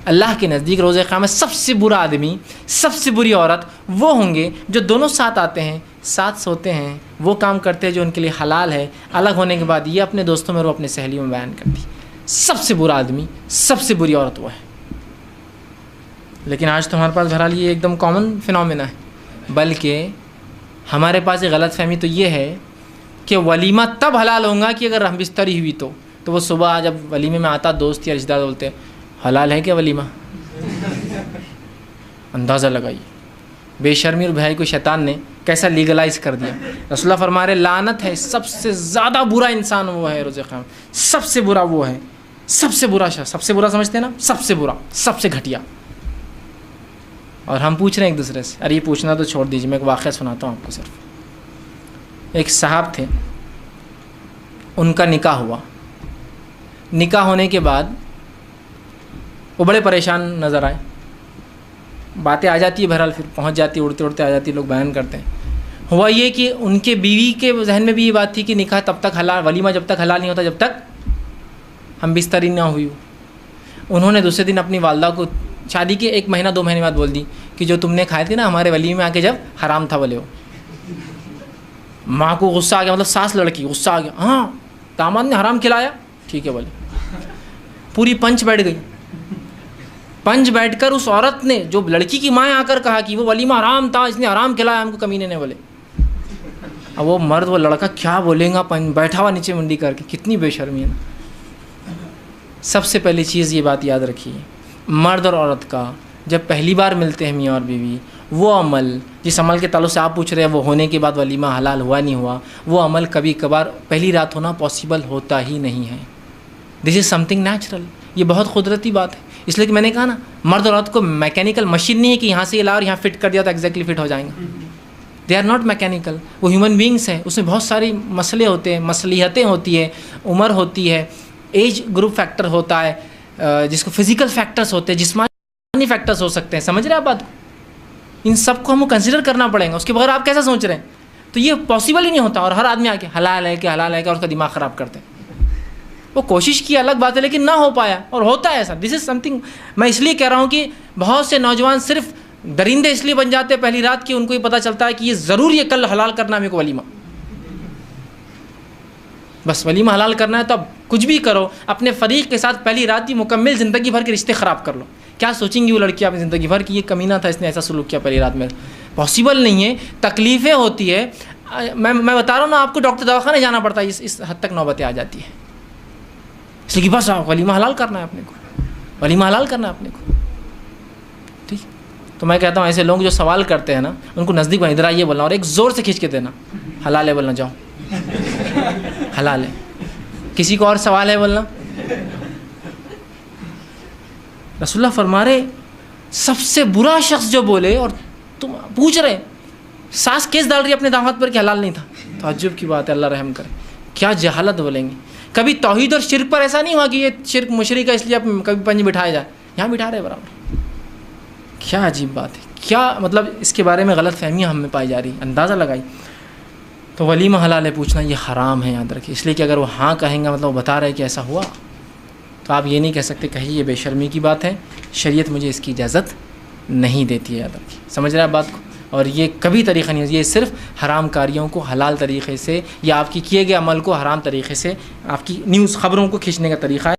اللہ کے نزدیک روز قیامت سب سے برا آدمی، سب سے بری عورت وہ ہوں گے جو دونوں ساتھ آتے ہیں، ساتھ سوتے ہیں، وہ کام کرتے ہیں جو ان کے لیے حلال ہے، الگ ہونے کے بعد یہ اپنے دوستوں میں اور اپنے سہیلیوں میں بیان کرتی. سب سے برا آدمی، سب سے بری عورت وہ ہے. لیکن آج تو ہمارے پاس بہرحال یہ ایک دم کامن فینومینا ہے. بلکہ ہمارے پاس ایک غلط فہمی تو یہ ہے کہ ولیمہ تب حلال ہوگا کہ اگر ہم بستری ہوئی تو وہ صبح جب ولیمے میں آتا دوست یا رشتہ دار بولتے حلال ہے کیا ولیمہ؟ اندازہ لگائیے بے شرمی اور بھائی کو شیطان نے کیسا لیگلائز کر دیا. رسول اللہ فرما رہے لعنت ہے، سب سے زیادہ برا انسان وہ ہے روز قیامت، سب سے برا وہ ہے، سب سے برا شخص. سب سے برا سمجھتے ہیں نا، سب سے برا، سب سے گھٹیا. اور ہم پوچھ رہے ہیں ایک دوسرے سے، ارے یہ پوچھنا تو چھوڑ دیجیے، میں ایک واقعہ سناتا ہوں آپ کو. صرف ایک صاحب تھے، ان کا نکاح ہوا. نکاح ہونے کے بعد وہ بڑے پریشان نظر آئے. باتیں آ جاتی ہے بہرحال، پھر پہنچ جاتی ہے، اڑتے اڑتے آ جاتی ہے، لوگ بیان کرتے ہیں. ہوا یہ کہ ان کے بیوی کے ذہن میں بھی یہ بات تھی کہ نکاح تب تک حلال، ولیمہ جب تک حلال نہیں ہوتا جب تک ہم بستری نہ ہوئی. انہوں نے دوسرے دن اپنی والدہ کو شادی کے 1 مہینہ 2 مہینے بعد بول دی کہ جو تم نے کھائے تھے نا ہمارے ولیمے میں آ کے جب حرام تھا بولے. ہو ماں کو غصہ آ گیا، مطلب ساس لڑکی غصہ آ گیا، ہاں داماد نے حرام کھلایا، ٹھیک ہے بولے. پوری پنچ بیٹھ گئی. پنچ بیٹھ کر اس عورت نے جو لڑکی کی ماں آ کر کہا کہ وہ ولیمہ حرام تھا، اس نے حرام کھلایا ہم کو، کمینے نے بولے. اب وہ مرد وہ لڑکا کیا بولے گا، بیٹھا ہوا نیچے منڈی کر کے. کتنی بے شرمی ہے نا. سب سے پہلی چیز یہ بات یاد رکھیے، مرد اور عورت کا جب پہلی بار ملتے ہیں میاں اور بیوی، وہ عمل جس عمل کے تعلق سے آپ پوچھ رہے ہیں وہ ہونے کے بعد ولیمہ حلال ہوا نہیں ہوا، وہ عمل کبھی کبھار پہلی رات ہونا پاسبل ہوتا ہی نہیں ہے. دس از سم تھنگ نیچرل. یہ بہت قدرتی بات ہے. اس لیے کہ میں نے کہا نا، مرد اور عورت کو میکینیکل مشین نہیں ہے کہ یہاں سے یہ لا اور یہاں فٹ کر دیا تو ایگزیکٹلی فٹ ہو جائیں گے. They are not mechanical. وہ ہیومن بینگس ہیں، اس میں بہت ساری مسئلے ہوتے ہیں، مصلحتیں ہوتی ہیں، عمر ہوتی ہے، ایج گروپ فیکٹر ہوتا ہے، جس کو فزیکل فیکٹرز ہوتے ہیں، جسمانی فیکٹرز ہو سکتے ہیں. سمجھ رہے ہیں آپ بات کو؟ ان سب کو ہم کو کنسیڈر کرنا پڑے گا. اس کے بغیر آپ کیسا سوچ رہے ہیں؟ تو یہ پاسبل ہی نہیں ہوتا. اور ہر آدمی آ کے حلال ہے کہ حلال ہے کہ اور اس کا دماغ خراب کرتے ہیں. وہ کوشش کی الگ بات ہے لیکن نہ ہو پایا، اور ہوتا ہے ایسا. دس از سم تھنگ. میں اس لیے کہہ رہا ہوں کہ بہت سے نوجوان صرف درندے اس لیے بن جاتے ہیں پہلی رات کی، ان کو یہ پتہ چلتا ہے کہ یہ ضرور یہ کل حلال کرنا ہے میرے کو ولیمہ. بس ولیمہ حلال کرنا ہے تو اب کچھ بھی کرو، اپنے فریق کے ساتھ پہلی رات کی مکمل زندگی بھر کے رشتے خراب کر لو. کیا سوچیں گی وہ لڑکی اپنی زندگی بھر کی، یہ کمینہ تھا، اس نے ایسا سلوک کیا پہلی رات میں. پاسبل نہیں ہے. تکلیفیں ہوتی ہے. میں بتا رہا ہوں نا آپ کو، ڈاکٹر دواخانے جانا پڑتا ہے، اس حد تک نوبتیں آ جاتی ہے. اس لیے کہ بس ولیمہ حلال کرنا ہے اپنے کو، ولیمہ حلال کرنا ہے اپنے کو. ٹھیک. تو میں کہتا ہوں ایسے لوگ جو سوال کرتے ہیں نا، ان کو نزدیک ادھر آئیے بولنا اور ایک زور سے کھینچ کے دینا حلال ہے بولنا. جاؤ حلال ہے. کسی کو اور سوال ہے بولنا. رسول اللہ فرما رہے سب سے برا شخص جو بولے، اور تم پوچھ رہے ساس کیس ڈال رہی ہے اپنے داماد پر کہ حلال نہیں تھا. تعجب کی بات ہے، اللہ رحم کرے. کیا جہالت بولیں گے. کبھی توحید اور شرک پر ایسا نہیں ہوا کہ یہ شرک مشرک ہے اس لیے اب کبھی پنج بٹھایا جائے، یہاں بٹھا رہے برابر. کیا عجیب بات ہے. کیا مطلب اس کے بارے میں غلط فہمیاں ہم میں پائی جا رہی ہیں. اندازہ لگائی. تو ولیمہ حلال ہے پوچھنا یہ حرام ہے، یاد رکھیے. اس لیے کہ اگر وہ ہاں کہیں گا مطلب وہ بتا رہے کہ ایسا ہوا، تو آپ یہ نہیں کہہ سکتے کہیں یہ بے شرمی کی بات ہے، شریعت مجھے اس کی اجازت نہیں دیتی ہے. یاد رکھیے. سمجھ رہے ہیں آپ بات کو؟ اور یہ کبھی طریقہ نہیں ہے. یہ صرف حرام کاریوں کو حلال طریقے سے، یا آپ کی کیے گئے عمل کو حرام طریقے سے، آپ کی نیوز خبروں کو کھینچنے کا طریقہ ہے.